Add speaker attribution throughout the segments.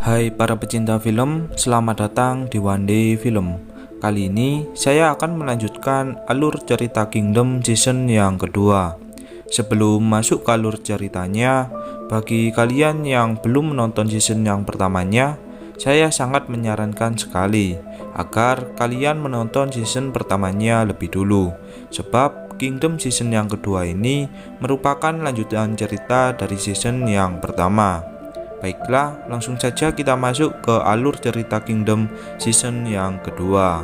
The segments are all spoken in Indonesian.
Speaker 1: Hai para pecinta film, selamat datang di One Day Film. Kali ini saya akan melanjutkan alur cerita Kingdom season yang kedua. Sebelum masuk ke alur ceritanya, bagi kalian yang belum menonton season yang pertamanya, saya sangat menyarankan sekali agar kalian menonton season pertamanya lebih dulu. Sebab Kingdom season yang kedua ini merupakan lanjutan cerita dari season yang pertama. Baiklah, langsung saja kita masuk ke alur cerita Kingdom season yang kedua.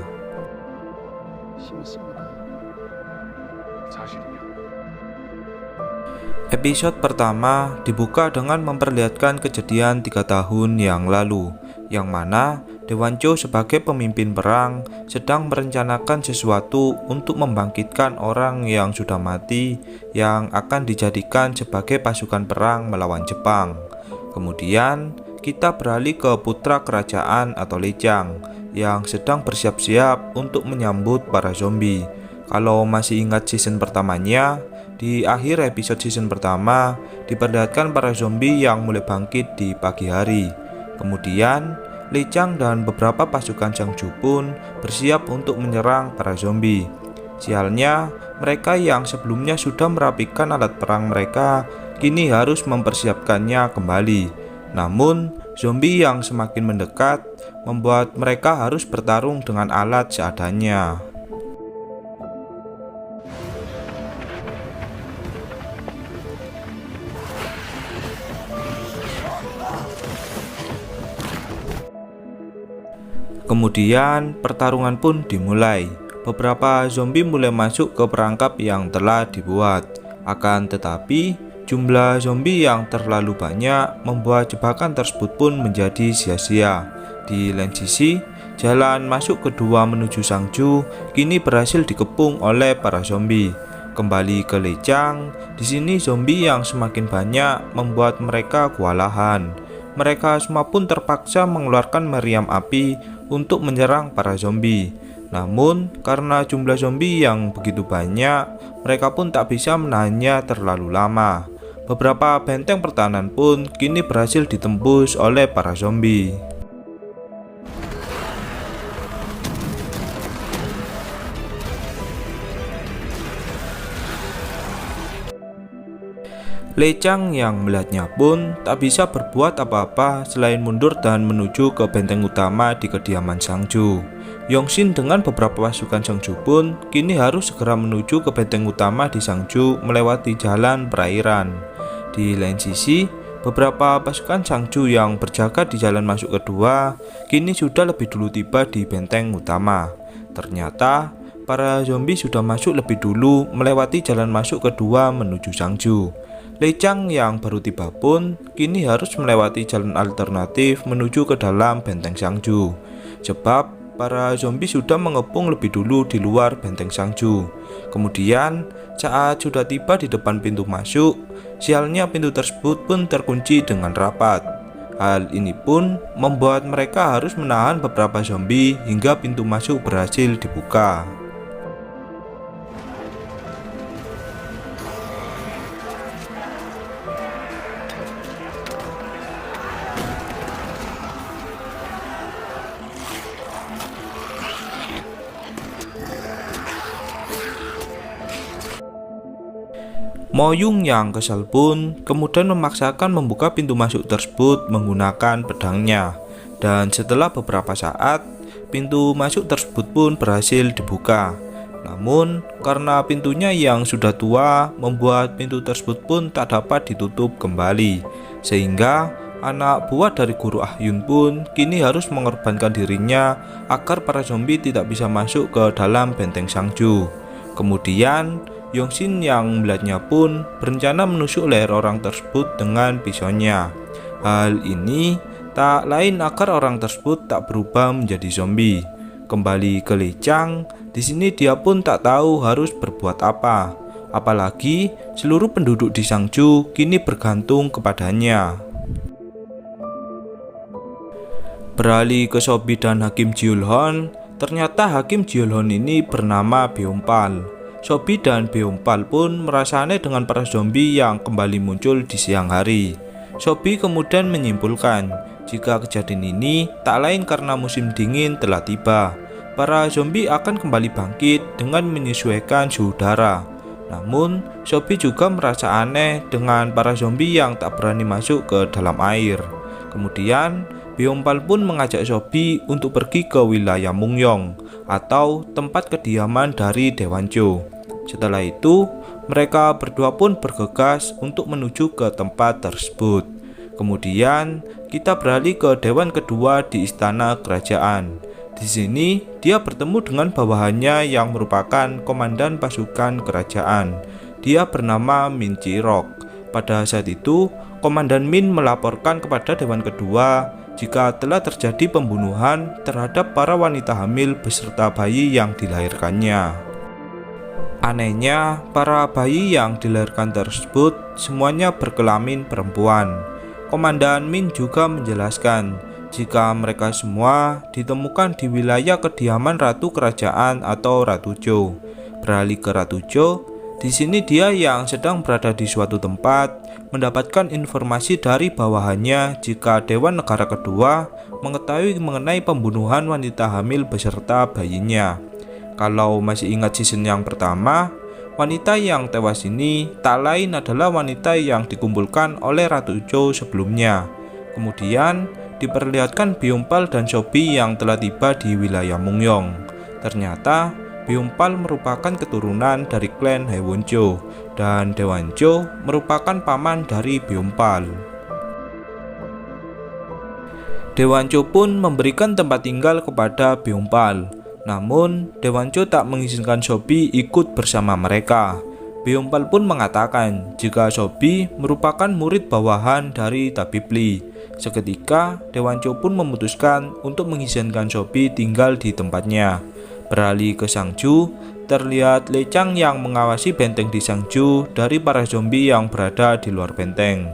Speaker 1: Episode pertama dibuka dengan memperlihatkan kejadian 3 tahun yang lalu, yang mana Dewancho sebagai pemimpin perang sedang merencanakan sesuatu untuk membangkitkan orang yang sudah mati yang akan dijadikan sebagai pasukan perang melawan Jepang. Kemudian kita beralih ke putra kerajaan atau Lechang yang sedang bersiap-siap untuk menyambut para zombie. Kalau masih ingat season pertamanya, di akhir episode season pertama diperlihatkan para zombie yang mulai bangkit di pagi hari. Kemudian Lechang dan beberapa pasukan Sangju pun bersiap untuk menyerang para zombie. Sialnya, mereka yang sebelumnya sudah merapikan alat perang mereka kini harus mempersiapkannya kembali. Namun, zombie yang semakin mendekat membuat mereka harus bertarung dengan alat seadanya. Kemudian, pertarungan pun dimulai. Beberapa zombie mulai masuk ke perangkap yang telah dibuat. Akan tetapi, jumlah zombie yang terlalu banyak membuat jebakan tersebut pun menjadi sia-sia. Di lain sisi, jalan masuk kedua menuju Sangju kini berhasil dikepung oleh para zombie. Kembali ke Lechang, di sini zombie yang semakin banyak membuat mereka kewalahan. Mereka semua pun terpaksa mengeluarkan meriam api untuk menyerang para zombie. Namun, karena jumlah zombie yang begitu banyak, mereka pun tak bisa menahannya terlalu lama. Beberapa benteng pertahanan pun kini berhasil ditembus oleh para zombie. Lechang yang melihatnya pun tak bisa berbuat apa-apa selain mundur dan menuju ke benteng utama di kediaman Sangju. Yongxin dengan beberapa pasukan Sangju pun kini harus segera menuju ke benteng utama di Sangju melewati jalan perairan. Di lain sisi, beberapa pasukan Sangju yang berjaga di jalan masuk kedua kini sudah lebih dulu tiba di benteng utama. Ternyata, para zombie sudah masuk lebih dulu melewati jalan masuk kedua menuju Sangju. Lechang yang baru tiba pun kini harus melewati jalan alternatif menuju ke dalam benteng Sangju. Sebab para zombie sudah mengepung lebih dulu di luar benteng Sangju. Kemudian saat sudah tiba di depan pintu masuk, sialnya pintu tersebut pun terkunci dengan rapat. Hal ini pun membuat mereka harus menahan beberapa zombie hingga pintu masuk berhasil dibuka. Moyung yang kesal pun kemudian memaksakan membuka pintu masuk tersebut menggunakan pedangnya. Dan setelah beberapa saat, pintu masuk tersebut pun berhasil dibuka. Namun, karena pintunya yang sudah tua, membuat pintu tersebut pun tak dapat ditutup kembali. Sehingga, anak buah dari Guru Ahyun pun kini harus mengorbankan dirinya agar para zombie tidak bisa masuk ke dalam benteng Sangju. Kemudian, Yongxin yang melihatnya pun berencana menusuk leher orang tersebut dengan pisaunya. Hal ini tak lain agar orang tersebut tak berubah menjadi zombie. Kembali ke Lechang, di sini dia pun tak tahu harus berbuat apa. Apalagi seluruh penduduk di Sangju kini bergantung kepadanya. Beralih ke Sobi dan Hakim Jiulhon, ternyata Hakim Jiulhon ini bernama Beompal. Sobi dan Beompal pun merasa aneh dengan para zombie yang kembali muncul di siang hari. Sobi kemudian menyimpulkan Jika kejadian ini tak lain karena musim dingin telah tiba, para zombie akan kembali bangkit dengan menyesuaikan suhu udara. Namun, Sophie juga merasa aneh dengan para zombie yang tak berani masuk ke dalam air. Kemudian, Byeongbal pun mengajak Sophie untuk pergi ke wilayah Mungyong atau tempat kediaman dari Daewoncho. Setelah itu, mereka berdua pun bergegas untuk menuju ke tempat tersebut. Kemudian, kita beralih ke dewan kedua di istana kerajaan. Di sini, dia bertemu dengan bawahannya yang merupakan komandan pasukan kerajaan. Dia bernama Min Ji-rok. Pada saat itu, Komandan Min melaporkan kepada dewan kedua jika telah terjadi pembunuhan terhadap para wanita hamil beserta bayi yang dilahirkannya. Anehnya, para bayi yang dilahirkan tersebut semuanya berkelamin perempuan. Komandan Min juga menjelaskan jika mereka semua ditemukan di wilayah kediaman Ratu Kerajaan atau Ratu Jo. Beralih ke Ratu Jo, di sini dia yang sedang berada di suatu tempat mendapatkan informasi dari bawahannya jika Dewan Negara Kedua mengetahui mengenai pembunuhan wanita hamil beserta bayinya. Kalau masih ingat season yang pertama, wanita yang tewas ini tak lain adalah wanita yang dikumpulkan oleh Ratu Jo sebelumnya. Kemudian diperlihatkan Byeongbal dan Sophie yang telah tiba di wilayah Mungyong. Ternyata Byeongbal merupakan keturunan dari klan Daewoncho dan Daewoncho merupakan paman dari Byeongbal. Daewoncho pun memberikan tempat tinggal kepada Byeongbal. Namun, Daewoncho tak mengizinkan Sophie ikut bersama mereka. Byeongbal pun mengatakan jika Sophie merupakan murid bawahan dari Tabib Lee. Seketika, Daewoncho pun memutuskan untuk mengizinkan Sophie tinggal di tempatnya. Beralih ke Sangju, terlihat Lee Chang yang mengawasi benteng di Sangju dari para zombie yang berada di luar benteng.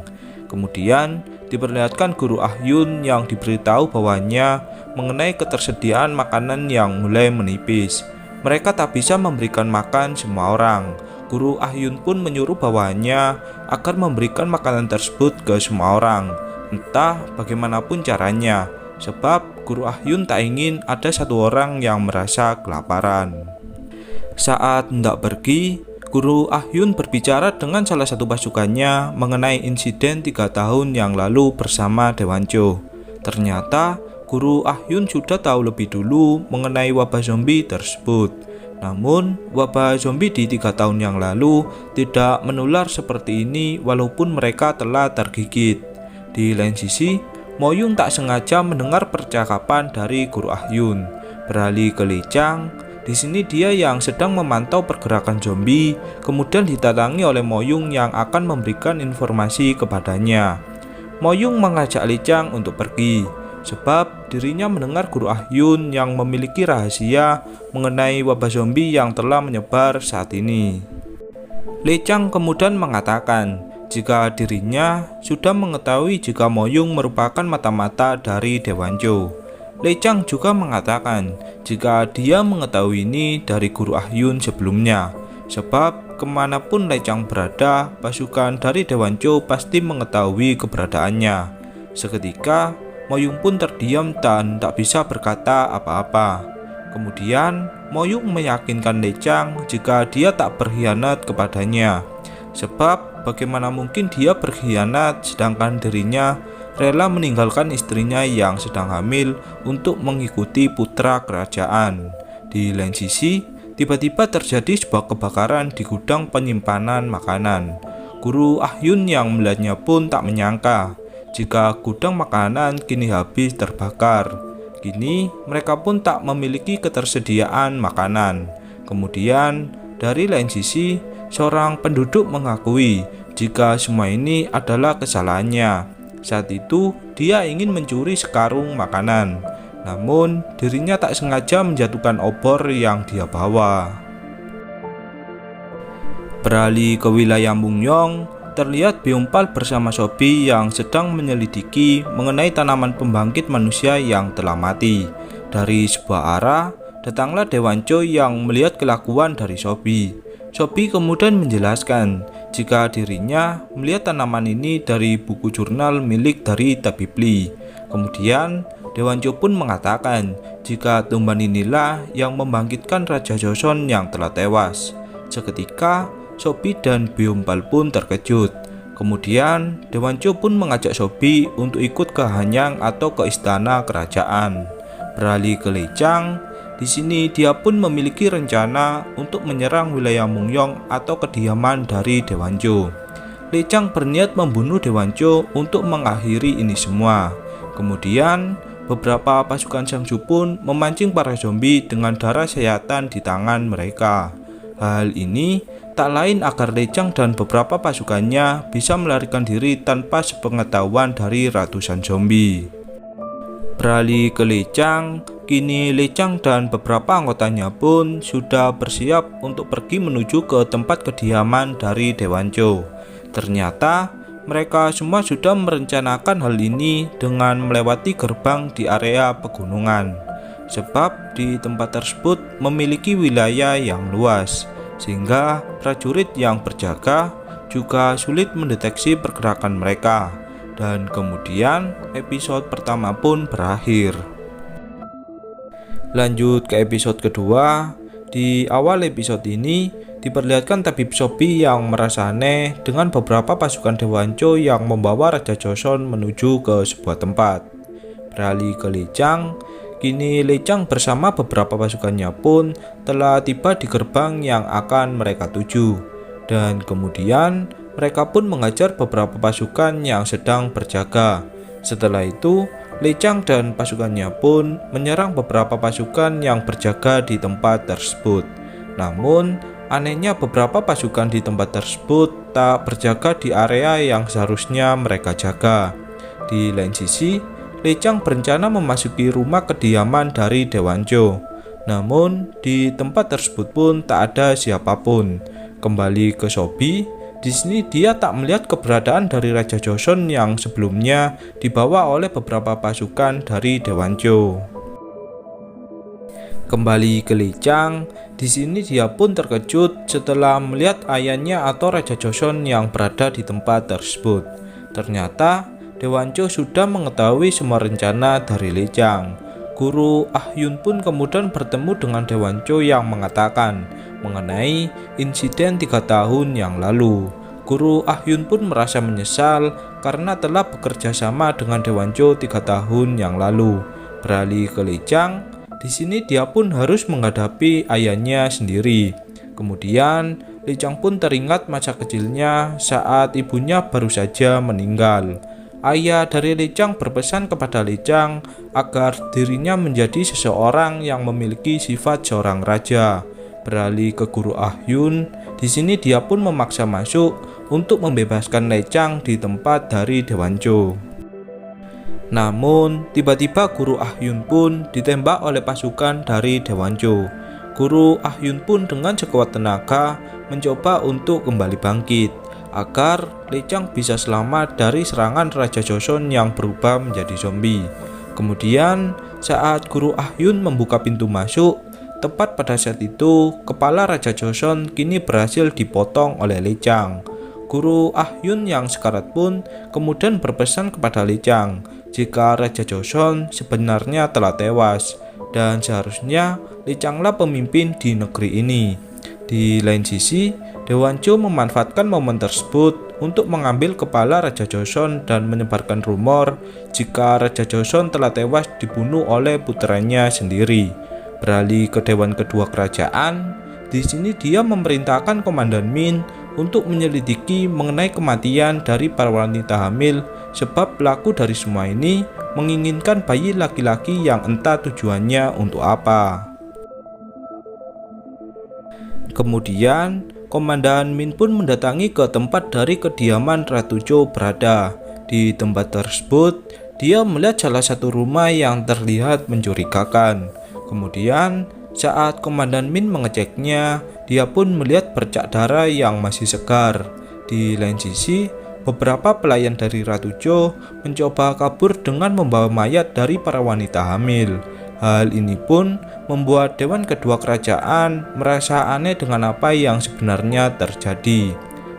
Speaker 1: Kemudian, diperlihatkan Guru Ah Yun yang diberitahu bahwanya mengenai ketersediaan makanan yang mulai menipis. Mereka tak bisa memberikan makan semua orang. Guru Ah Yun pun menyuruh bawahannya agar memberikan makanan tersebut ke semua orang, entah bagaimanapun caranya, sebab Guru Ah Yun tak ingin ada satu orang yang merasa kelaparan. Saat hendak pergi, Guru Ah Yun berbicara dengan salah satu pasukannya mengenai insiden 3 tahun yang lalu bersama Daewoncho. Ternyata Guru Ah Yun sudah tahu lebih dulu mengenai wabah zombie tersebut. Namun, wabah zombie di 3 tahun yang lalu tidak menular seperti ini walaupun mereka telah tergigit. Di lain sisi, Moyung tak sengaja mendengar percakapan dari Guru Ah Yun. Beralih ke Lee Chang, di sini dia yang sedang memantau pergerakan zombie, kemudian didatangi oleh Moyung yang akan memberikan informasi kepadanya. Moyung mengajak Lee Chang untuk pergi, sebab dirinya mendengar Guru Ah Yun yang memiliki rahasia mengenai wabah zombie yang telah menyebar saat ini. Lee Chang kemudian mengatakan jika dirinya sudah mengetahui jika Moyung merupakan mata-mata dari Daewoncho. Lee Chang juga mengatakan jika dia mengetahui ini dari Guru Ah Yun sebelumnya, sebab kemanapun Lee Chang berada, pasukan dari Daewoncho pasti mengetahui keberadaannya. Seketika, Moyung pun terdiam dan tak bisa berkata apa-apa. Kemudian, Moyung meyakinkan Lee Chang jika dia tak berkhianat kepadanya, sebab bagaimana mungkin dia berkhianat sedangkan dirinya rela meninggalkan istrinya yang sedang hamil untuk mengikuti putra kerajaan. Di lain sisi, tiba-tiba terjadi sebuah kebakaran di gudang penyimpanan makanan. Guru Ah Yun yang melihatnya pun tak menyangka jika gudang makanan kini habis terbakar. Kini mereka pun tak memiliki ketersediaan makanan. Kemudian dari lain sisi, seorang penduduk mengakui jika semua ini adalah kesalahannya. Saat itu dia ingin mencuri sekarung makanan, namun dirinya tak sengaja menjatuhkan obor yang dia bawa. Beralih ke wilayah Mungyong, terlihat Byeongbal bersama Sophie yang sedang menyelidiki mengenai tanaman pembangkit manusia yang telah mati. Dari sebuah arah, datanglah Daewoncho yang melihat kelakuan dari Sophie. Sophie kemudian menjelaskan jika dirinya melihat tanaman ini dari buku jurnal milik dari Tabibli. Kemudian Dewanjo pun mengatakan jika tumbuhan inilah yang membangkitkan Raja Joseon yang telah tewas. Seketika Sobi dan Byeongbal pun terkejut. Kemudian Dewanjo pun mengajak Sobi untuk ikut ke Hanyang atau ke istana kerajaan. Beralih ke Lechang, di sini dia pun memiliki rencana untuk menyerang wilayah Mungyong atau kediaman dari Dewanjo. Lechang berniat membunuh Dewanjo untuk mengakhiri ini semua. Kemudian beberapa pasukan Sangju pun memancing para zombie dengan darah sayatan di tangan mereka. Hal ini tak lain agar Lechang dan beberapa pasukannya bisa melarikan diri tanpa sepengetahuan dari ratusan zombie. Beralih ke Lechang, kini Lechang dan beberapa anggotanya pun sudah bersiap untuk pergi menuju ke tempat kediaman dari Dewanjo. Ternyata mereka semua sudah merencanakan hal ini dengan melewati gerbang di area pegunungan, sebab di tempat tersebut memiliki wilayah yang luas, sehingga prajurit yang berjaga juga sulit mendeteksi pergerakan mereka. Dan kemudian episode pertama pun berakhir. Lanjut ke episode kedua. Di awal episode ini diperlihatkan tabib Sobi yang merasa aneh dengan beberapa pasukan Dewanjo yang membawa Raja Joseon menuju ke sebuah tempat. Beralih ke Lechang, kini Lechang bersama beberapa pasukannya pun telah tiba di gerbang yang akan mereka tuju. Dan kemudian mereka pun mengajar beberapa pasukan yang sedang berjaga. Setelah itu, Lechang dan pasukannya pun menyerang beberapa pasukan yang berjaga di tempat tersebut. Namun, anehnya beberapa pasukan di tempat tersebut tak berjaga di area yang seharusnya mereka jaga. Di lain sisi, Lechang berencana memasuki rumah kediaman dari Dewanjo. Namun, di tempat tersebut pun tak ada siapapun. Kembali ke Sobi, di sini dia tak melihat keberadaan dari Raja Joseon yang sebelumnya dibawa oleh beberapa pasukan dari Dewanjo. Kembali ke Lechang, di sini dia pun terkejut setelah melihat ayahnya atau Raja Joseon yang berada di tempat tersebut. Ternyata Dewanjo sudah mengetahui semua rencana dari Lechang. Guru Ah-yun pun kemudian bertemu dengan Dewanjo yang mengatakan mengenai insiden 3 tahun yang lalu. Guru Ah-yun pun merasa menyesal karena telah bekerja sama dengan Dewanjo 3 tahun yang lalu. Beralih ke Lechang, di sini dia pun harus menghadapi ayahnya sendiri. Kemudian Lechang pun teringat masa kecilnya saat ibunya baru saja meninggal. Ayah dari Lechang berpesan kepada Lechang agar dirinya menjadi seseorang yang memiliki sifat seorang raja. Beralih ke Guru Ah-yun, di sini dia pun memaksa masuk untuk membebaskan Lechang di tempat dari Dewanjo. Namun, tiba-tiba Guru Ah-yun pun ditembak oleh pasukan dari Dewanjo. Guru Ah-yun pun dengan sekuat tenaga mencoba untuk kembali bangkit agar Lechang bisa selamat dari serangan Raja Joseon yang berubah menjadi zombie. Kemudian, saat Guru Ah-yun membuka pintu masuk, tepat pada saat itu, kepala Raja Joseon kini berhasil dipotong oleh Lechang. Guru Ah-yun yang sekarat pun kemudian berpesan kepada Lechang jika Raja Joseon sebenarnya telah tewas dan seharusnya Lechanglah pemimpin di negeri ini. Di lain sisi, Dewanjo memanfaatkan momen tersebut untuk mengambil kepala Raja Joseon dan menyebarkan rumor jika Raja Joseon telah tewas dibunuh oleh putranya sendiri. Beralih ke Dewan Kedua Kerajaan, di sini dia memerintahkan Komandan Min untuk menyelidiki mengenai kematian dari para wanita hamil, sebab pelaku dari semua ini menginginkan bayi laki-laki yang entah tujuannya untuk apa. Kemudian, Komandan Min pun mendatangi ke tempat dari kediaman Ratu Jo berada. Di tempat tersebut, dia melihat salah satu rumah yang terlihat mencurigakan. Kemudian, saat Komandan Min mengeceknya, dia pun melihat bercak darah yang masih segar. Di lain sisi, beberapa pelayan dari Ratu Jo mencoba kabur dengan membawa mayat dari para wanita hamil. Hal ini pun membuat Dewan Kedua Kerajaan merasa aneh dengan apa yang sebenarnya terjadi.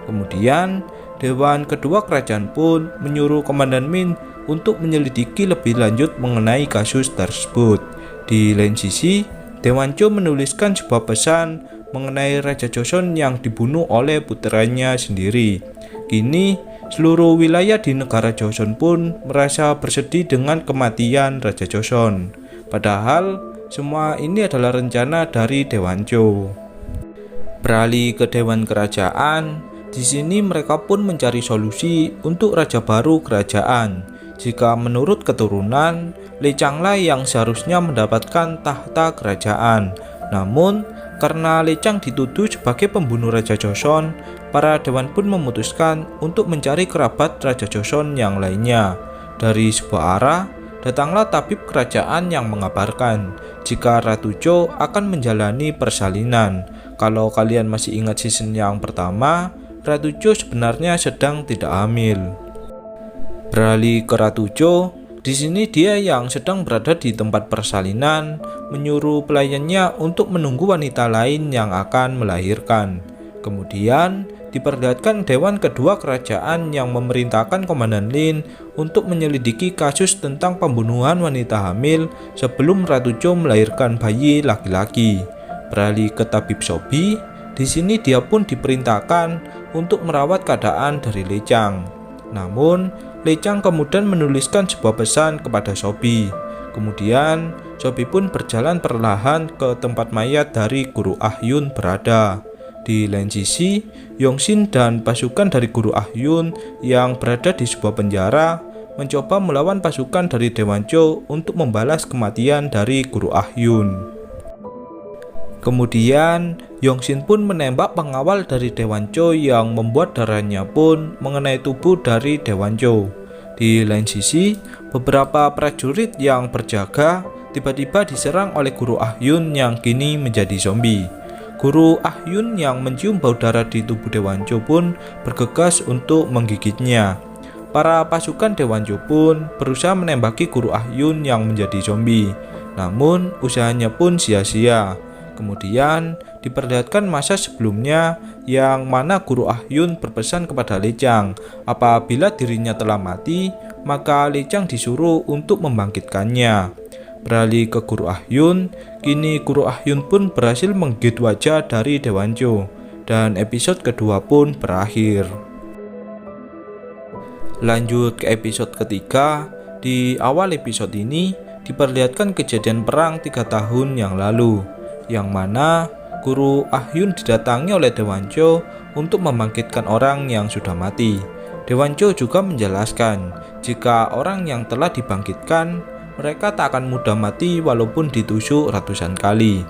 Speaker 1: Kemudian, Dewan kedua kerajaan pun menyuruh Komandan Min untuk menyelidiki lebih lanjut mengenai kasus tersebut. Di lain sisi, Dewan Cho menuliskan sebuah pesan mengenai Raja Joseon yang dibunuh oleh putranya sendiri. Kini, seluruh wilayah di negara Joseon pun merasa bersedih dengan kematian Raja Joseon. Padahal, semua ini adalah rencana dari Dewan Cho. Beralih ke Dewan Kerajaan, di sini mereka pun mencari solusi untuk raja baru kerajaan. Jika menurut keturunan, Lee Changlai yang seharusnya mendapatkan tahta kerajaan. Namun, karena Lee Chang dituduh sebagai pembunuh Raja Joseon, para dewan pun memutuskan untuk mencari kerabat Raja Joseon yang lainnya. Dari sebuah arah, datanglah tabib kerajaan yang mengabarkan jika Ratu Cho akan menjalani persalinan. Kalau kalian masih ingat season yang pertama, Ratu Cho sebenarnya sedang tidak hamil. Beralih ke Ratu Cho, di sini dia yang sedang berada di tempat persalinan menyuruh pelayannya untuk menunggu wanita lain yang akan melahirkan. Kemudian diperlihatkan Dewan kedua kerajaan yang memerintahkan Komandan Lin untuk menyelidiki kasus tentang pembunuhan wanita hamil sebelum Ratu Cho melahirkan bayi laki-laki. Beralih ke tabib Sobi, di sini dia pun diperintahkan untuk merawat keadaan dari Lee Chang. Namun, Lee Chang kemudian menuliskan sebuah pesan kepada Sobi. Kemudian, Sobi pun berjalan perlahan ke tempat mayat dari Guru Ah Yun berada. Di lain sisi, Yongsin dan pasukan dari Guru Ah Yun yang berada di sebuah penjara mencoba melawan pasukan dari Dewan Cho untuk membalas kematian dari Guru Ah Yun. Kemudian, Yongsin pun menembak pengawal dari Dewan Cho yang membuat darahnya pun mengenai tubuh dari Dewan Cho. Di lain sisi, beberapa prajurit yang berjaga tiba-tiba diserang oleh Guru Ah Yun yang kini menjadi zombie. Guru Ah Yun yang mencium bau darah di tubuh Dewan Cho pun bergegas untuk menggigitnya. Para pasukan Dewan Cho pun berusaha menembaki Guru Ah Yun yang menjadi zombie. Namun, usahanya pun sia-sia. Kemudian diperlihatkan masa sebelumnya yang mana Guru Ah Yun berpesan kepada Lee Chang apabila dirinya telah mati, maka Lee Chang disuruh untuk membangkitkannya. Beralih ke Guru Ah Yun, kini Guru Ah Yun pun berhasil menggigit wajah dari Dewan Cho dan episode kedua pun berakhir. Lanjut ke episode ketiga. Di awal episode ini diperlihatkan kejadian perang 3 tahun yang lalu, yang mana Guru Ah Yun didatangi oleh Dewan Cho untuk membangkitkan orang yang sudah mati. Dewan Cho juga menjelaskan jika orang yang telah dibangkitkan, mereka tak akan mudah mati walaupun ditusuk ratusan kali.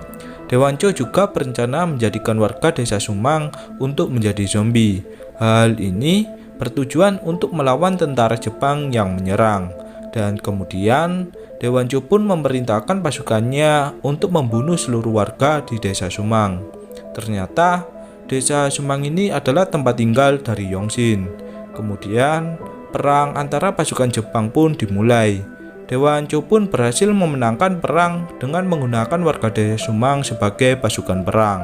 Speaker 1: Dewan Cho juga berencana menjadikan warga desa Sumang untuk menjadi zombie. Hal ini bertujuan untuk melawan tentara Jepang yang menyerang. Dan kemudian Dewan Cho pun memerintahkan pasukannya untuk membunuh seluruh warga di desa Sumang. Ternyata desa Sumang ini adalah tempat tinggal dari Yongsin. Kemudian perang antara pasukan Jepang pun dimulai. Dewan Cho pun berhasil memenangkan perang dengan menggunakan warga desa Sumang sebagai pasukan perang.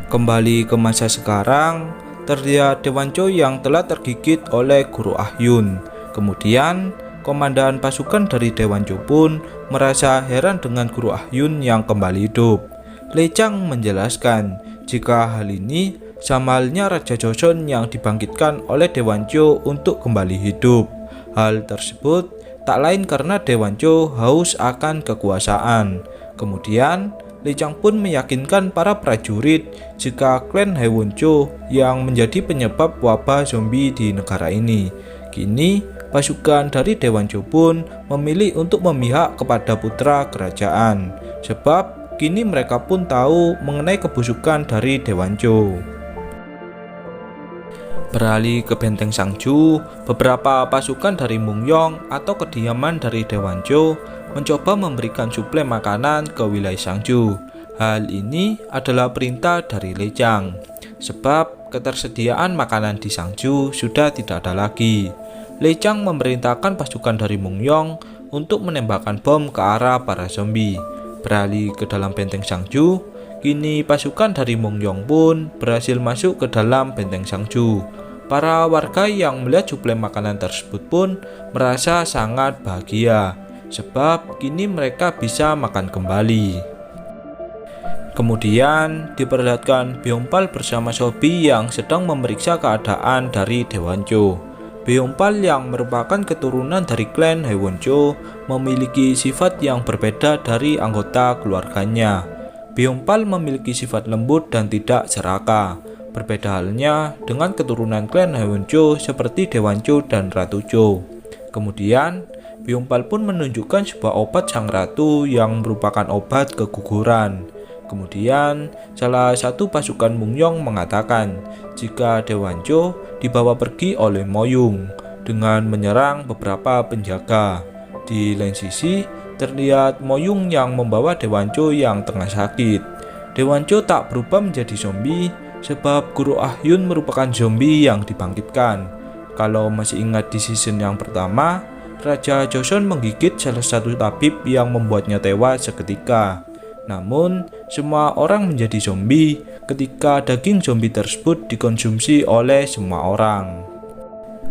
Speaker 1: Kembali ke masa sekarang, terlihat Dewan Cho yang telah tergigit oleh Guru Ah Yun. Kemudian komandan pasukan dari Dewan Cho pun merasa heran dengan Guru Ah Yun yang kembali hidup. Lee Chang menjelaskan jika hal ini sama halnya Raja Joseon yang dibangkitkan oleh Dewan Cho untuk kembali hidup. Hal tersebut tak lain karena Dewan Cho haus akan kekuasaan. Kemudian Lee Chang pun meyakinkan para prajurit jika klan Haewon Cho yang menjadi penyebab wabah zombie di negara ini. Kini pasukan dari Dewan Cho pun memilih untuk memihak kepada putra kerajaan, sebab kini mereka pun tahu mengenai kebusukan dari Dewan Cho. Beralih ke benteng Sangju, beberapa pasukan dari Mungyong atau kediaman dari Dewan Cho mencoba memberikan suplai makanan ke wilayah Sangju. Hal ini adalah perintah dari Lee Chang, sebab ketersediaan makanan di Sangju sudah tidak ada lagi. Lee Chang memerintahkan pasukan dari Mungyong untuk menembakkan bom ke arah para zombie. Beralih ke dalam benteng Sangju, kini pasukan dari Mongyong pun berhasil masuk ke dalam benteng Sangju. Para warga yang melihat suplai makanan tersebut pun merasa sangat bahagia, sebab kini mereka bisa makan kembali. Kemudian diperlihatkan Beongpal bersama Sobi yang sedang memeriksa keadaan dari Daewoncho. Beongpal yang merupakan keturunan dari klan Haewoncho memiliki sifat yang berbeda dari anggota keluarganya. Beongpal memiliki sifat lembut dan tidak serakah. Berbeda halnya dengan keturunan klan Haewoncho seperti Daewoncho dan Ratu Cho. Kemudian Beongpal pun menunjukkan sebuah obat sang ratu yang merupakan obat keguguran. Kemudian salah satu pasukan Mongyong mengatakan jika Daewoncho dibawa pergi oleh Moyung dengan menyerang beberapa penjaga. Di lain sisi terlihat Moyung yang membawa Daewoncho yang tengah sakit. Daewoncho tak berubah menjadi zombie sebab Guru Ahyun merupakan zombie yang dibangkitkan. Kalau masih ingat di season yang pertama, Raja Joseon menggigit salah satu tabib yang membuatnya tewas seketika. Namun, semua orang menjadi zombie ketika daging zombie tersebut dikonsumsi oleh semua orang.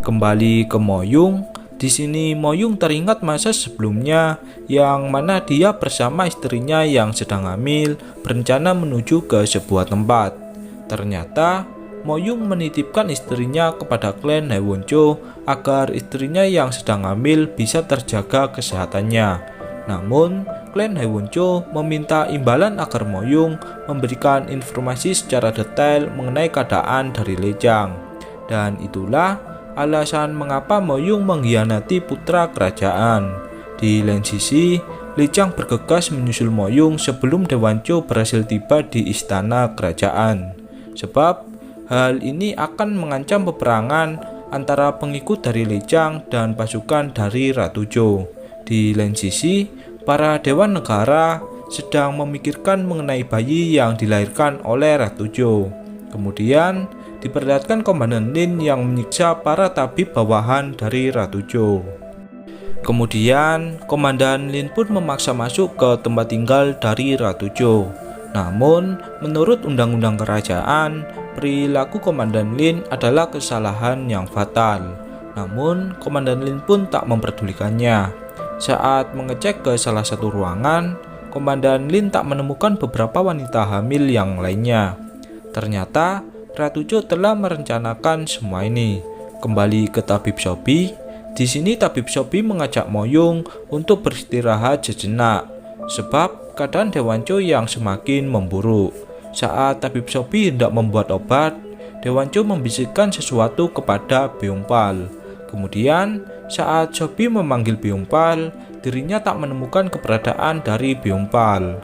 Speaker 1: Kembali ke Moyung, di sini Moyung teringat masa sebelumnya yang mana dia bersama istrinya yang sedang hamil berencana menuju ke sebuah tempat. Ternyata, Moyung menitipkan istrinya kepada klan Haewoncho agar istrinya yang sedang hamil bisa terjaga kesehatannya. Namun, klan Haewoncho meminta imbalan agar Moyung memberikan informasi secara detail mengenai keadaan dari Lechang. Dan itulah alasan mengapa Moyung mengkhianati putra kerajaan. Di lain sisi, Lechang bergegas menyusul Moyung sebelum Daewoncho berhasil tiba di istana kerajaan. Sebab hal ini akan mengancam peperangan antara pengikut dari Lechang dan pasukan dari Ratu Cho. Di lain sisi, para dewan negara sedang memikirkan mengenai bayi yang dilahirkan oleh Ratu Cho. Kemudian diperlihatkan Komandan Lin yang menyiksa para tabib bawahan dari Ratu Cho. Kemudian Komandan Lin pun memaksa masuk ke tempat tinggal dari Ratu Cho. Namun, menurut undang-undang kerajaan, perilaku Komandan Lin adalah kesalahan yang fatal. Namun, Komandan Lin pun tak memperdulikannya. Saat mengecek ke salah satu ruangan, Komandan Lin tak menemukan beberapa wanita hamil yang lainnya. Ternyata, Ratu Cho telah merencanakan semua ini. Kembali ke Tabib Sobi, di sini Tabib Sobi mengajak Moyung untuk beristirahat sejenak, sebab keadaan Daewoncho yang semakin memburuk. Saat Tabib Sobi hendak membuat obat, Daewoncho membisikkan sesuatu kepada Beongpal. Kemudian, saat Sobi memanggil Beongpal, dirinya tak menemukan keberadaan dari Beongpal.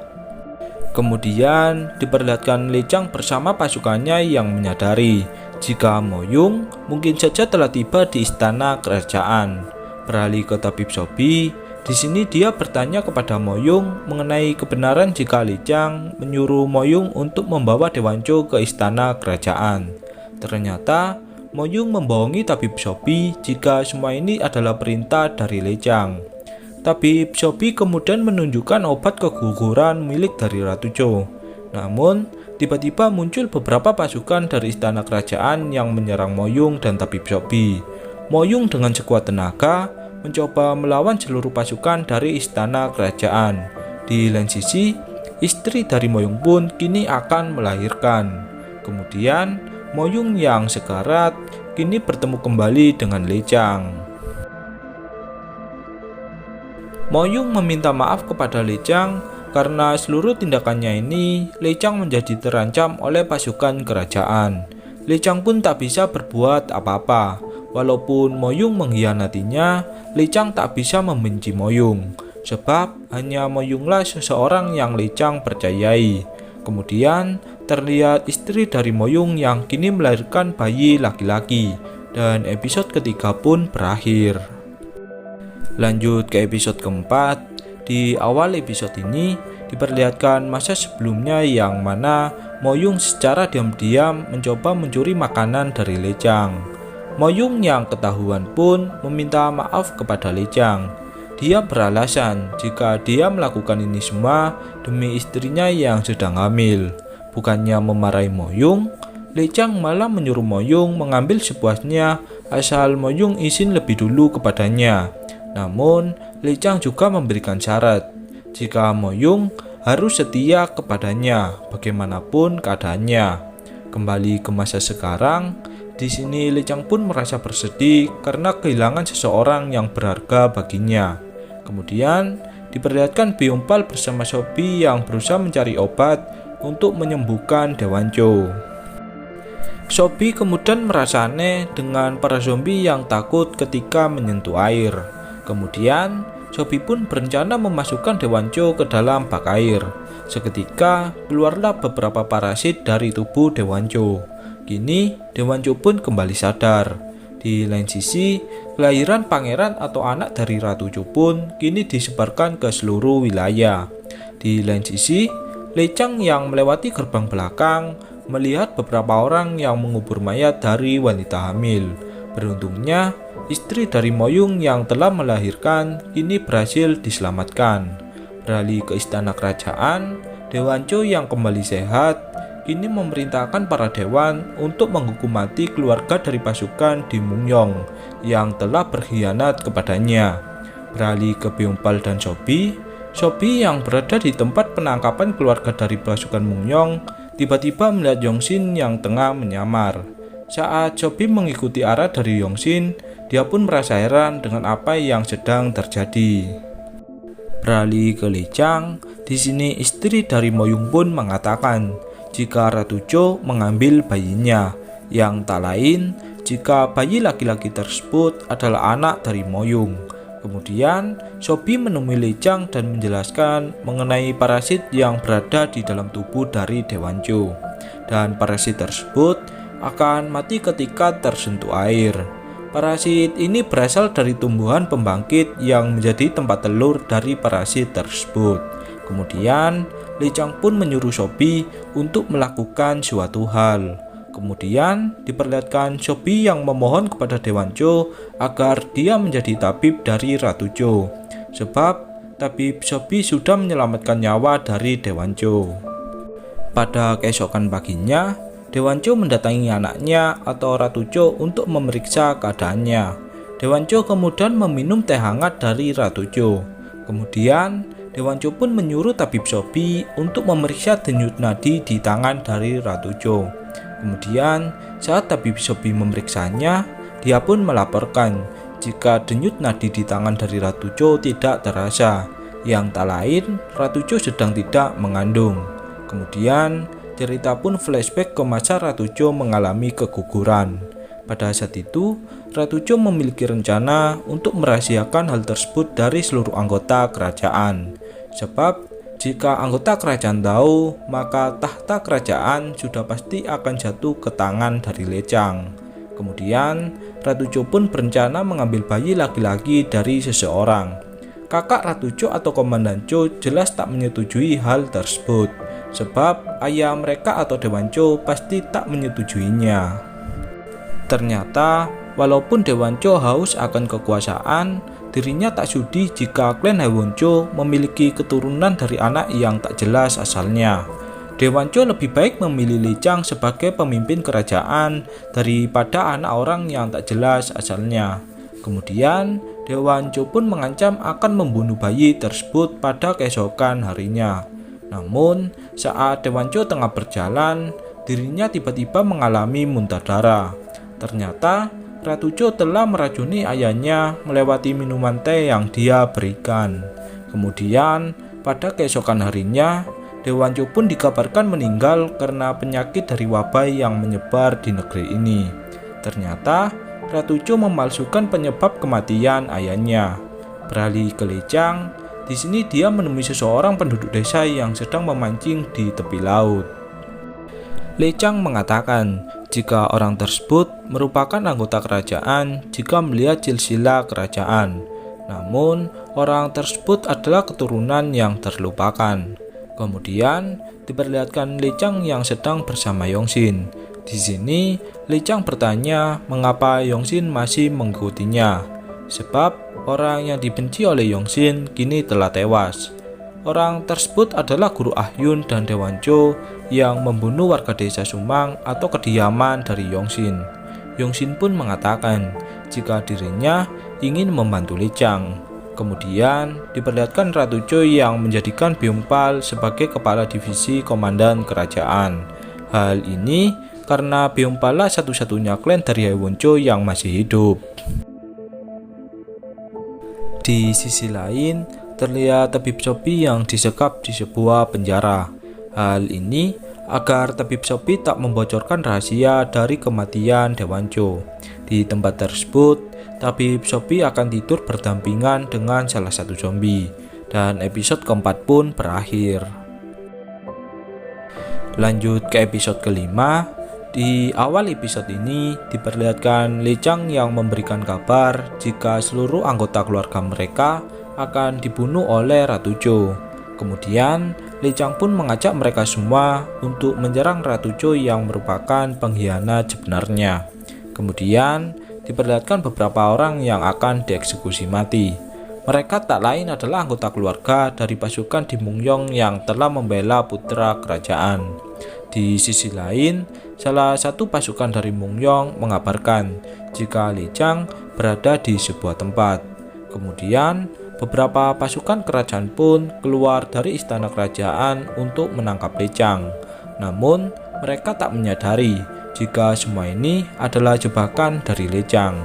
Speaker 1: Kemudian, diperlihatkan Lechang bersama pasukannya yang menyadari jika Moyung mungkin saja telah tiba di istana kerajaan. Beralih ke Tabib Sobi, di sini dia bertanya kepada Moyung mengenai kebenaran jika Lechang menyuruh Moyung untuk membawa Daewoncho ke istana kerajaan. Ternyata, Moyung membohongi Tabib Sobi jika semua ini adalah perintah dari Lechang. Tabib Sobi kemudian menunjukkan obat keguguran milik dari Ratu Cho. Namun, tiba-tiba muncul beberapa pasukan dari istana kerajaan yang menyerang Moyung dan Tabib Sobi. Moyung dengan sekuat tenaga mencoba melawan seluruh pasukan dari istana kerajaan. Di lain sisi, istri dari Moyung pun kini akan melahirkan. Kemudian, Moyung yang sekarat kini bertemu kembali dengan Lechang. Moyung meminta maaf kepada Lechang karena seluruh tindakannya ini Lechang menjadi terancam oleh pasukan kerajaan. Lechang pun tak bisa berbuat apa-apa. Walaupun Moyung mengkhianatinya, Lechang tak bisa membenci Moyung, sebab hanya Moyunglah seseorang yang Lechang percayai. Kemudian terlihat istri dari Moyung yang kini melahirkan bayi laki-laki, dan episode ketiga pun berakhir. Lanjut ke episode keempat. Di awal episode ini diperlihatkan masa sebelumnya yang mana Moyung secara diam-diam mencoba mencuri makanan dari Lechang. Moyung yang ketahuan pun meminta maaf kepada Lechang. dia beralasan jika dia melakukan ini semua demi istrinya yang sedang hamil. Bukannya memarahi Moyung, Lee Chang malah menyuruh Moyung mengambil sepuasnya asal Moyung izin lebih dulu kepadanya. Namun, Lee Chang juga memberikan syarat jika Moyung harus setia kepadanya bagaimanapun keadaannya. Kembali ke masa sekarang, di sini Lee Chang pun merasa bersedih karena kehilangan seseorang yang berharga baginya. Kemudian diperlihatkan Byung-pal bersama Sobi yang berusaha mencari obat untuk menyembuhkan Daewon-cho. Sobi kemudian merasa aneh dengan para zombie yang takut ketika menyentuh air. Kemudian Sobi pun berencana memasukkan Daewon-cho ke dalam bak air. Seketika keluarlah beberapa parasit dari tubuh Daewon-cho. Kini Daewon-cho pun kembali sadar. Di lain sisi, kelahiran pangeran atau anak dari Ratu Cho pun kini disebarkan ke seluruh wilayah. Di lain sisi, Lee Chang yang melewati gerbang belakang melihat beberapa orang yang mengubur mayat dari wanita hamil. Beruntungnya, istri dari Moyung yang telah melahirkan kini berhasil diselamatkan. Beralih ke istana kerajaan, Daewon-cho yang kembali sehat kini memerintahkan para dewan untuk menghukum mati keluarga dari pasukan di Mungyong yang telah berkhianat kepadanya. Beralih ke Byung-pal dan Sobi yang berada di tempat penangkapan keluarga dari pasukan Mungyong tiba-tiba melihat Yongsin yang tengah menyamar. Saat Sobi mengikuti arah dari Yongsin, dia pun merasa heran dengan apa yang sedang terjadi. Beralih ke Lee Chang, di sini istri dari Moyung pun mengatakan jika Ratu Cho mengambil bayinya, yang tak lain jika bayi laki-laki tersebut adalah anak dari Moyung. Kemudian, Sobi menemui Lee Chang dan menjelaskan mengenai parasit yang berada di dalam tubuh dari Daewon-cho. Dan parasit tersebut akan mati ketika tersentuh air. Parasit ini berasal dari tumbuhan pembangkit yang menjadi tempat telur dari parasit tersebut. Kemudian, Lee Chang pun menyuruh Sobi untuk melakukan suatu hal. Kemudian diperlihatkan Sobi yang memohon kepada Daewon-cho agar dia menjadi tabib dari Ratu Cho, sebab tabib Sobi sudah menyelamatkan nyawa dari Daewon-cho. Pada keesokan paginya, Daewon-cho mendatangi anaknya atau Ratu Cho untuk memeriksa keadaannya. Daewon-cho kemudian meminum teh hangat dari Ratu Cho. Kemudian Daewon-cho pun menyuruh tabib Sobi untuk memeriksa denyut nadi di tangan dari Ratu Cho. Kemudian saat tabib Sobi memeriksanya, dia pun melaporkan jika denyut nadi di tangan dari Ratu Cho tidak terasa, yang tak lain Ratu Cho sedang tidak mengandung. Kemudian cerita pun flashback ke masa Ratu Cho mengalami keguguran. Pada saat itu, Ratu Cho memiliki rencana untuk merahasiakan hal tersebut dari seluruh anggota kerajaan. Sebab jika anggota kerajaan tahu, maka tahta kerajaan sudah pasti akan jatuh ke tangan dari Lee Chang. Kemudian, Ratu Cho pun berencana mengambil bayi laki-laki dari seseorang. Kakak Ratu Cho atau Komandan Cho jelas tak menyetujui hal tersebut, sebab ayah mereka atau Daewon-cho pasti tak menyetujuinya. Ternyata, walaupun Daewon-cho haus akan kekuasaan, dirinya tak sudi jika klan Daewon-cho memiliki keturunan dari anak yang tak jelas asalnya. Daewon-cho lebih baik memilih Lee Chang sebagai pemimpin kerajaan daripada anak orang yang tak jelas asalnya. Kemudian, Daewon-cho pun mengancam akan membunuh bayi tersebut pada keesokan harinya. Namun, saat Daewon-cho tengah berjalan, dirinya tiba-tiba mengalami muntah darah. Ternyata, Ratu Cho telah meracuni ayahnya melewati minuman teh yang dia berikan. Kemudian, pada keesokan harinya, Daewon-cho pun dikabarkan meninggal karena penyakit dari wabah yang menyebar di negeri ini. Ternyata, Ratu Cho memalsukan penyebab kematian ayahnya. Beralih ke Lee Chang, di sini dia menemui seseorang penduduk desa yang sedang memancing di tepi laut. Lee Chang mengatakan jika orang tersebut merupakan anggota kerajaan jika melihat silsilah kerajaan. Namun, orang tersebut adalah keturunan yang terlupakan. Kemudian, diperlihatkan Lee Chang yang sedang bersama Yongsin. Di sini, Lee Chang bertanya mengapa Yongsin masih mengikutinya. sebab orang yang dibenci oleh Yongsin kini telah tewas. Orang tersebut adalah Guru Ahyun dan Dewancho yang membunuh warga desa Sumang atau kediaman dari Yongsin. Yongsin pun mengatakan jika dirinya ingin membantu Lechang. Kemudian diperlihatkan Ratu Choi yang menjadikan Byungpal sebagai kepala divisi komandan kerajaan. Hal ini karena Byungpal lah satu-satunya klan dari Haewoncho yang masih hidup. Di sisi lain, terlihat tabib Sobi yang disekap di sebuah penjara. Hal ini agar tabib Sobi tak membocorkan rahasia dari kematian Dewancho. Di tempat tersebut, tabib Sobi akan tidur berdampingan dengan salah satu zombie, dan episode keempat pun berakhir. Lanjut ke episode kelima. Di awal episode ini diperlihatkan Lechang yang memberikan kabar jika seluruh anggota keluarga mereka akan dibunuh oleh Ratu Choi. Kemudian Lechang pun mengajak mereka semua untuk menyerang Ratu Choi yang merupakan pengkhianat sebenarnya. Kemudian diperlihatkan beberapa orang yang akan dieksekusi mati. Mereka tak lain adalah anggota keluarga dari pasukan Dimungyong yang telah membela putra kerajaan. Di sisi lain, salah satu pasukan dari Mungyong mengabarkan jika Lechang berada di sebuah tempat. Kemudian, beberapa pasukan kerajaan pun keluar dari istana kerajaan untuk menangkap Lechang. Namun, mereka tak menyadari jika semua ini adalah jebakan dari Lechang.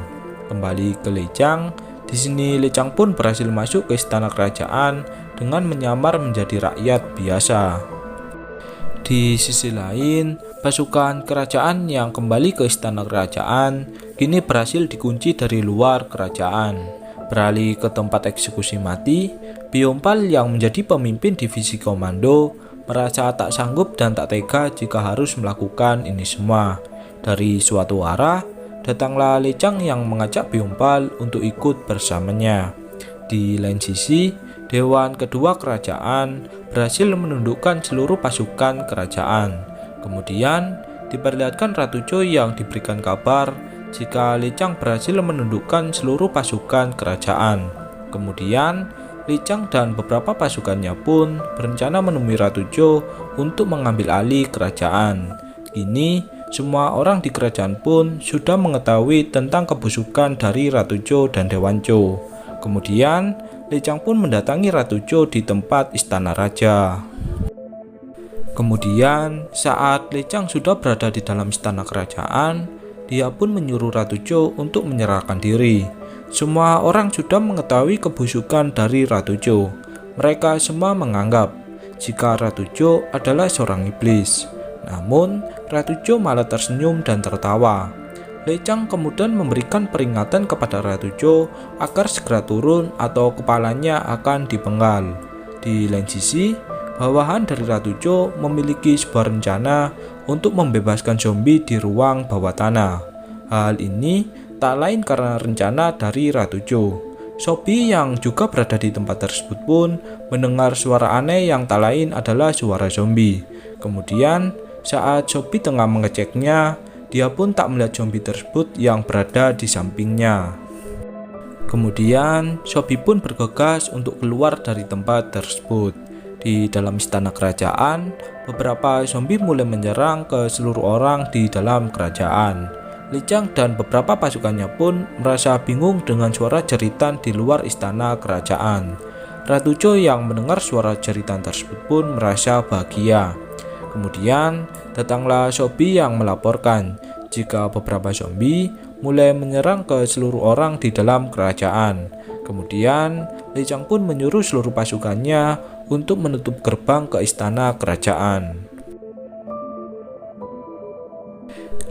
Speaker 1: Kembali ke Lechang, di sini Lechang pun berhasil masuk ke istana kerajaan dengan menyamar menjadi rakyat biasa. Di sisi lain, pasukan kerajaan yang kembali ke istana kerajaan kini berhasil dikunci dari luar kerajaan. Beralih ke tempat eksekusi mati, Byungpal yang menjadi pemimpin divisi komando merasa tak sanggup dan tak tega jika harus melakukan ini semua. Dari suatu arah, datanglah Lechang yang mengajak Byungpal untuk ikut bersamanya. Di lain sisi, Dewan kedua kerajaan berhasil menundukkan seluruh pasukan kerajaan. Kemudian diperlihatkan Ratu Choi yang diberikan kabar jika Lechang berhasil menundukkan seluruh pasukan kerajaan. Kemudian Lechang dan beberapa pasukannya pun berencana menemui Ratu Choi untuk mengambil alih kerajaan. Kini semua orang di kerajaan pun sudah mengetahui tentang kebusukan dari Ratu Choi dan Dewancho. Kemudian Lechang pun mendatangi Ratu Choi di tempat istana raja. Kemudian saat Lechang sudah berada di dalam istana kerajaan, dia pun menyuruh Ratu Choi untuk menyerahkan diri. Semua orang sudah mengetahui kebusukan dari Ratu Choi. Mereka semua menganggap jika Ratu Choi adalah seorang iblis. Namun Ratu Choi malah tersenyum dan tertawa. Lechang kemudian memberikan peringatan kepada Ratu Choi agar segera turun atau kepalanya akan dipenggal. Di lain sisi, bawahan dari Ratu Choi memiliki sebuah rencana untuk membebaskan zombie di ruang bawah tanah. Hal ini tak lain karena rencana dari Ratu Choi. Sobi yang juga berada di tempat tersebut pun mendengar suara aneh yang tak lain adalah suara zombie. Kemudian saat Sobi tengah mengeceknya, dia pun tak melihat zombie tersebut yang berada di sampingnya. Kemudian Sobi pun bergegas untuk keluar dari tempat tersebut. Di dalam istana kerajaan, beberapa zombie mulai menyerang ke seluruh orang di dalam kerajaan. Lechang dan beberapa pasukannya pun merasa bingung dengan suara jeritan di luar istana kerajaan. Ratu Choi yang mendengar suara jeritan tersebut pun merasa bahagia. Kemudian datanglah Sobi yang melaporkan jika beberapa zombie mulai menyerang ke seluruh orang di dalam kerajaan. Kemudian Lechang pun menyuruh seluruh pasukannya untuk menutup gerbang ke istana kerajaan.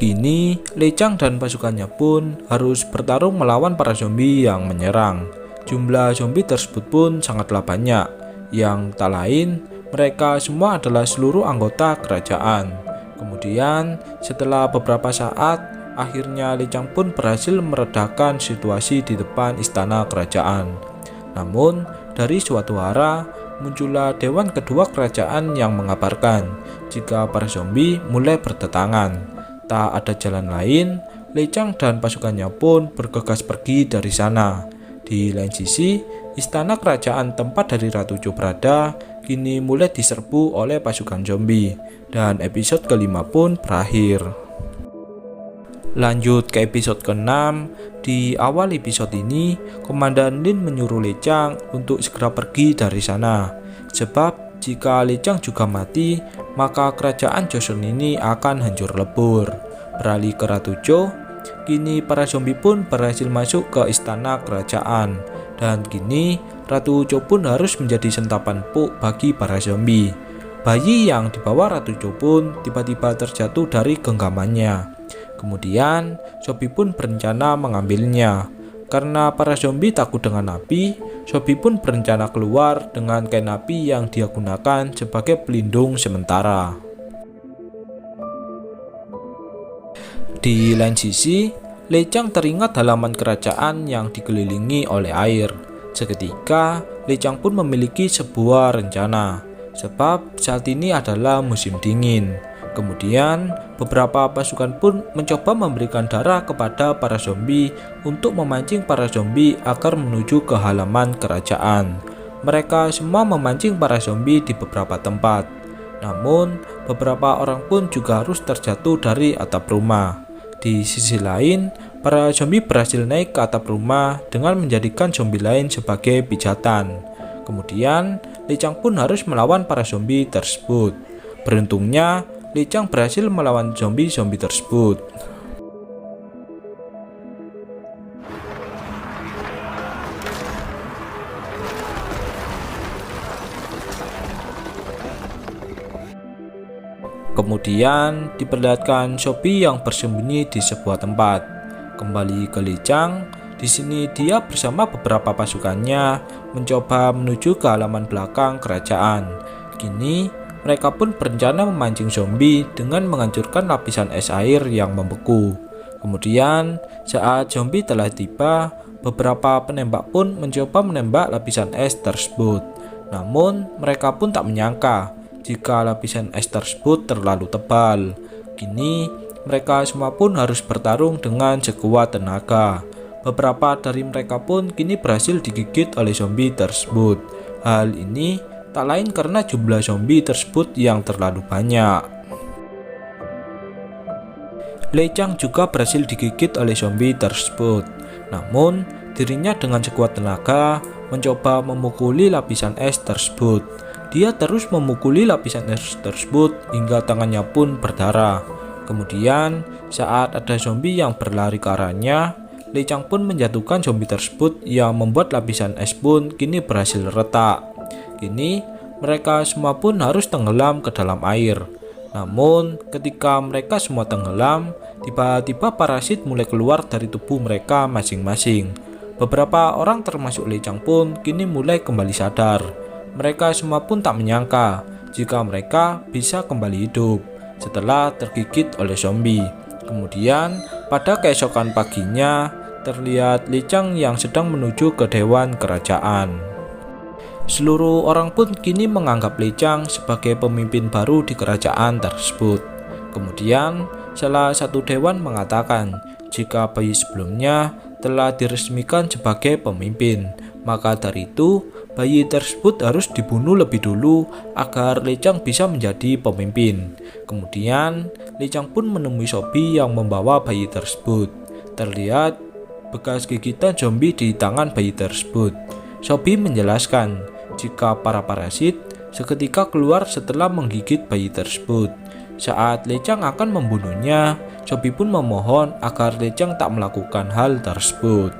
Speaker 1: Kini Lechang dan pasukannya pun harus bertarung melawan para zombie yang menyerang. Jumlah zombie tersebut pun sangatlah banyak, yang tak lain mereka semua adalah seluruh anggota kerajaan. Kemudian setelah beberapa saat, akhirnya Lechang pun berhasil meredakan situasi di depan istana kerajaan. Namun dari suatu arah muncullah dewan kedua kerajaan yang mengabarkan jika para zombie mulai berdatangan. Tak ada jalan lain, Lechang dan pasukannya pun bergegas pergi dari sana. Di lain sisi, istana kerajaan tempat dari Ratu Cho berada kini mulai diserbu oleh pasukan zombie, dan episode kelima pun berakhir. Lanjut ke episode ke-6. Di awal episode ini, Komandan Lin menyuruh Lei Chang untuk segera pergi dari sana. Sebab jika Lei Chang juga mati, maka kerajaan Joseon ini akan hancur lebur. Beralih ke Ratu Cho, kini para zombie pun berhasil masuk ke istana kerajaan. Dan kini Ratu Cho pun harus menjadi sentapan empuk bagi para zombie. Bayi yang dibawa Ratu Cho pun tiba-tiba terjatuh dari genggamannya. Kemudian, zombie pun berencana mengambilnya. Karena para zombie takut dengan api, zombie pun berencana keluar dengan kain api yang dia gunakan sebagai pelindung sementara. Di lain sisi, Lei Chang teringat halaman kerajaan yang dikelilingi oleh air. Seketika, Lei Chang pun memiliki sebuah rencana, sebab saat ini adalah musim dingin. Kemudian, beberapa pasukan pun mencoba memberikan darah kepada para zombie untuk memancing para zombie agar menuju ke halaman kerajaan. Mereka semua memancing para zombie di beberapa tempat. Namun, beberapa orang pun juga harus terjatuh dari atap rumah. Di sisi lain, para zombie berhasil naik ke atap rumah dengan menjadikan zombie lain sebagai pijatan. Kemudian, Lei Chang pun harus melawan para zombie tersebut. Beruntungnya, Lei Chang berhasil melawan zombie-zombie tersebut. Kemudian diperlihatkan Sobi yang bersembunyi di sebuah tempat. Kembali ke Lei Chang, di sini dia bersama beberapa pasukannya mencoba menuju ke halaman belakang kerajaan. Kini mereka pun berencana memancing zombie dengan menghancurkan lapisan es air yang membeku. Kemudian, saat zombie telah tiba, beberapa penembak pun mencoba menembak lapisan es tersebut. Namun, mereka pun tak menyangka jika lapisan es tersebut terlalu tebal. Kini, mereka semua pun harus bertarung dengan sekuat tenaga. Beberapa dari mereka pun kini berhasil digigit oleh zombie tersebut. Hal ini tak lain karena jumlah zombie tersebut yang terlalu banyak. Lei Chang juga berhasil digigit oleh zombie tersebut. Namun, dirinya dengan sekuat tenaga mencoba memukuli lapisan es tersebut. Dia terus memukuli lapisan es tersebut hingga tangannya pun berdarah. Kemudian, saat ada zombie yang berlari ke arahnya, Lei Chang pun menjatuhkan zombie tersebut yang membuat lapisan es pun kini berhasil retak. Kini, mereka semua pun harus tenggelam ke dalam air. Namun, ketika mereka semua tenggelam, tiba-tiba parasit mulai keluar dari tubuh mereka masing-masing. Beberapa orang termasuk Lei Chang pun kini mulai kembali sadar. Mereka semua pun tak menyangka jika mereka bisa kembali hidup setelah tergigit oleh zombie. Kemudian, pada keesokan paginya, terlihat Lei Chang yang sedang menuju ke dewan kerajaan. Seluruh orang pun kini menganggap Lei Chang sebagai pemimpin baru di kerajaan tersebut. Kemudian, salah satu dewan mengatakan jika bayi sebelumnya telah diresmikan sebagai pemimpin, maka dari itu bayi tersebut harus dibunuh lebih dulu agar Lei Chang bisa menjadi pemimpin. Kemudian, Lei Chang pun menemui Sobi yang membawa bayi tersebut. Terlihat bekas gigitan zombie di tangan bayi tersebut. Sobi menjelaskan jika para parasit seketika keluar setelah menggigit bayi tersebut. Saat Lei Chang akan membunuhnya, Sobi pun memohon agar Lei Chang tak melakukan hal tersebut.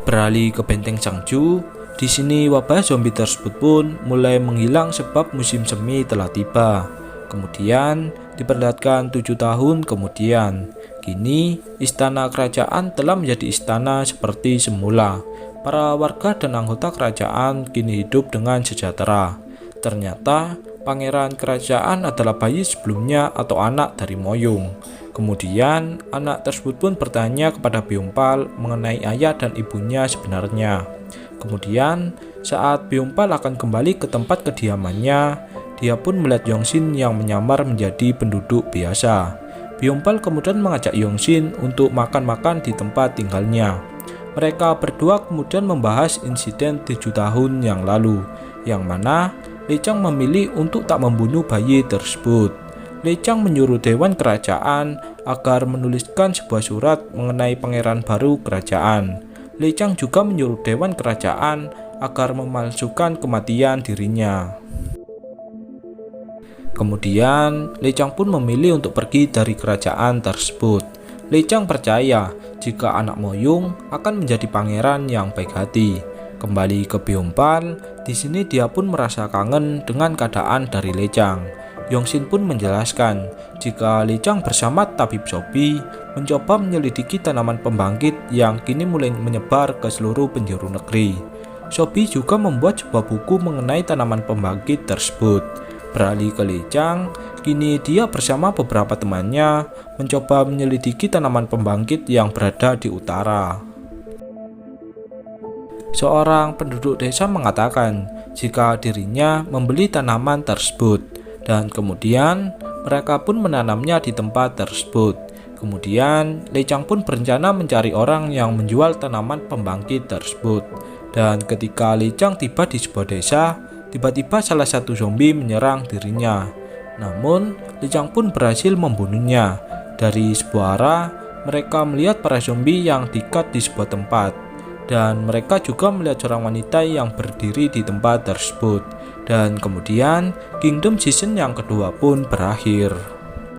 Speaker 1: Beralih ke benteng Changju, di sini wabah zombie tersebut pun mulai menghilang sebab musim semi telah tiba. Kemudian diperlihatkan 7 tahun kemudian. Kini, istana kerajaan telah menjadi istana seperti semula. Para warga dan anggota kerajaan kini hidup dengan sejahtera. Ternyata, pangeran kerajaan adalah bayi sebelumnya atau anak dari Moyung. Kemudian, anak tersebut pun bertanya kepada Byungpal mengenai ayah dan ibunya sebenarnya. Kemudian, saat Byungpal akan kembali ke tempat kediamannya, dia pun melihat Yongsin yang menyamar menjadi penduduk biasa. Byeongbal kemudian mengajak Yongshin untuk makan-makan di tempat tinggalnya. Mereka berdua kemudian membahas insiden 7 tahun yang lalu, yang mana Lee Chang memilih untuk tak membunuh bayi tersebut. Lee Chang menyuruh Dewan Kerajaan agar menuliskan sebuah surat mengenai pangeran baru kerajaan. Lee Chang juga menyuruh Dewan Kerajaan agar memalsukan kematian dirinya. Kemudian, Lee Chang pun memilih untuk pergi dari kerajaan tersebut. Lee Chang percaya jika anak Moyung akan menjadi pangeran yang baik hati. Kembali ke Byeongbal, di sini dia pun merasa kangen dengan keadaan dari Lee Chang. Yongshin pun menjelaskan jika Lee Chang bersama tabib Sobi mencoba menyelidiki tanaman pembangkit yang kini mulai menyebar ke seluruh penjuru negeri. Sobi juga membuat sebuah buku mengenai tanaman pembangkit tersebut. Beralih ke Lee Chang, kini dia bersama beberapa temannya mencoba menyelidiki tanaman pembangkit yang berada di utara. Seorang penduduk desa mengatakan jika dirinya membeli tanaman tersebut dan kemudian mereka pun menanamnya di tempat tersebut. Kemudian Lee Chang pun berencana mencari orang yang menjual tanaman pembangkit tersebut. Dan ketika Lee Chang tiba di sebuah desa, tiba-tiba salah satu zombie menyerang dirinya. Namun, Lee Chang pun berhasil membunuhnya. Dari sebuah arah, mereka melihat para zombie yang diikat di sebuah tempat. Dan mereka juga melihat seorang wanita yang berdiri di tempat tersebut. Dan kemudian, Kingdom Season yang kedua pun berakhir.